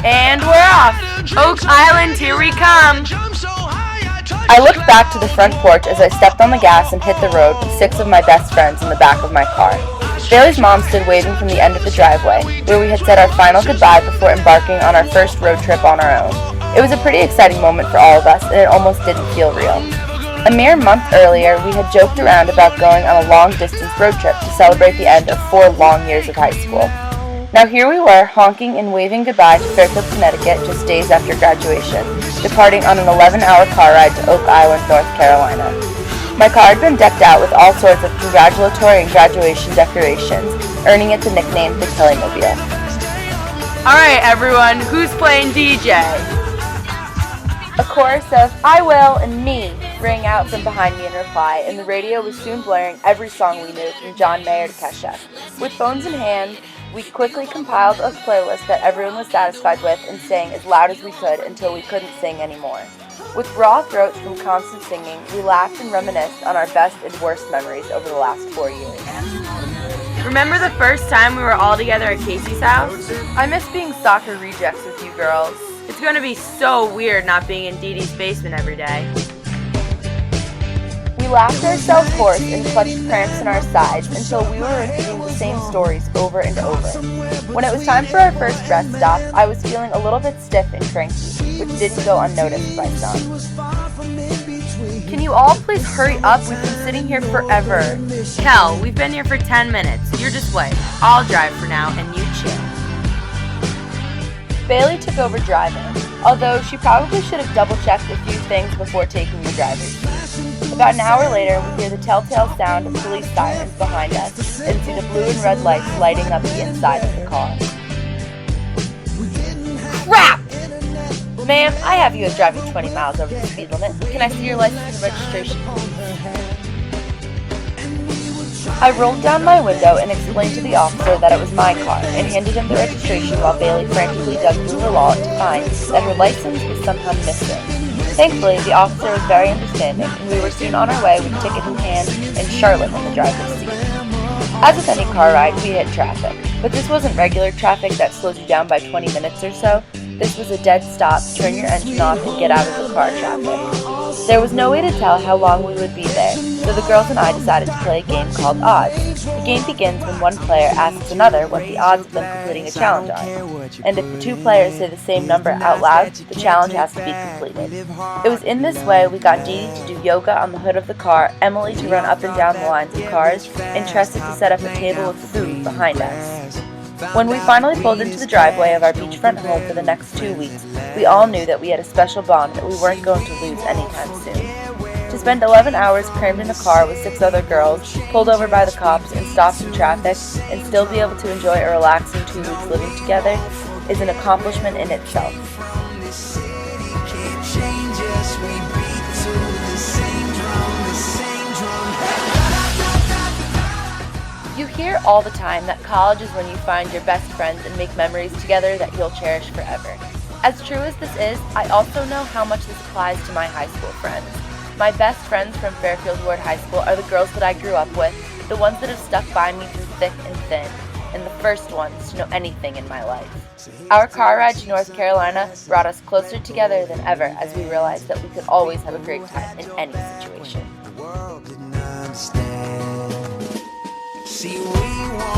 And we're off! Oak Island, here we come! I looked back to the front porch as I stepped on the gas and hit the road with 6 of my best friends in the back of my car. Bailey's mom stood waving from the end of the driveway, where we had said our final goodbye before embarking on our first road trip on our own. It was a pretty exciting moment for all of us, and it almost didn't feel real. A mere month earlier, we had joked around about going on a long-distance road trip to celebrate the end of 4 long years of high school. Now here we were, honking and waving goodbye to Fairfield, Connecticut just days after graduation, departing on an 11-hour car ride to Oak Island, North Carolina. My car had been decked out with all sorts of congratulatory and graduation decorations, earning it the nickname the Kellymobile. Alright everyone, who's playing DJ? A chorus of "I will" and "me" rang out from behind me in reply, and the radio was soon blaring every song we knew from John Mayer to Kesha. With phones in hand, we quickly compiled a playlist that everyone was satisfied with and sang as loud as we could until we couldn't sing anymore. With raw throats from constant singing, we laughed and reminisced on our best and worst memories over the last 4 years. Remember the first time we were all together at Casey's house? I miss being soccer rejects with you girls. It's gonna be so weird not being in Dee Dee's basement every day. We laughed ourselves hoarse and clutched cramps in our sides until we were repeating the same stories over and over. When it was time for our first rest stop, I was feeling a little bit stiff and cranky, which didn't go unnoticed by some. Can you all please hurry up? We've been sitting here forever. Kel, we've been here for 10 minutes. You're just wait. I'll drive for now and you chill. Bailey took over driving, although she probably should have double-checked a few things before taking the driver's seat. About an hour later, we hear the telltale sound of police sirens behind us and see the blue and red lights lighting up the inside of the car. Crap! Ma'am, I have you as driving 20 miles over the speed limit. Can I see your license and registration? I rolled down my window and explained to the officer that it was my car and handed him the registration while Bailey frantically dug through her wallet to find that her license was somehow missing. Thankfully, the officer was very understanding, and we were soon on our way with ticket in hand and Charlotte in the driver's seat. As with any car ride, we hit traffic, but this wasn't regular traffic that slows you down by 20 minutes or so. This was a dead stop, turn your engine off, and get out of the car traffic. There was no way to tell how long we would be there, so the girls and I decided to play a game called Odds. The game begins when one player asks another what the odds of them completing a challenge are, and if the 2 players say the same number out loud, the challenge has to be completed. It was in this way we got Dee Dee to do yoga on the hood of the car, Emily to run up and down the lines of cars, and Tressa to set up a table with food behind us. When we finally pulled into the driveway of our beachfront home for the next 2 weeks, we all knew that we had a special bond that we weren't going to lose anytime soon. To spend 11 hours crammed in a car with 6 other girls, pulled over by the cops and stopped in traffic, and still be able to enjoy a relaxing 2 weeks living together is an accomplishment in itself. You hear all the time that college is when you find your best friends and make memories together that you'll cherish forever. As true as this is, I also know how much this applies to my high school friends. My best friends from Fairfield Ward High School are the girls that I grew up with, the ones that have stuck by me through thick and thin, and the first ones to know anything in my life. Our car ride to North Carolina brought us closer together than ever as we realized that we could always have a great time in any situation. See, we won't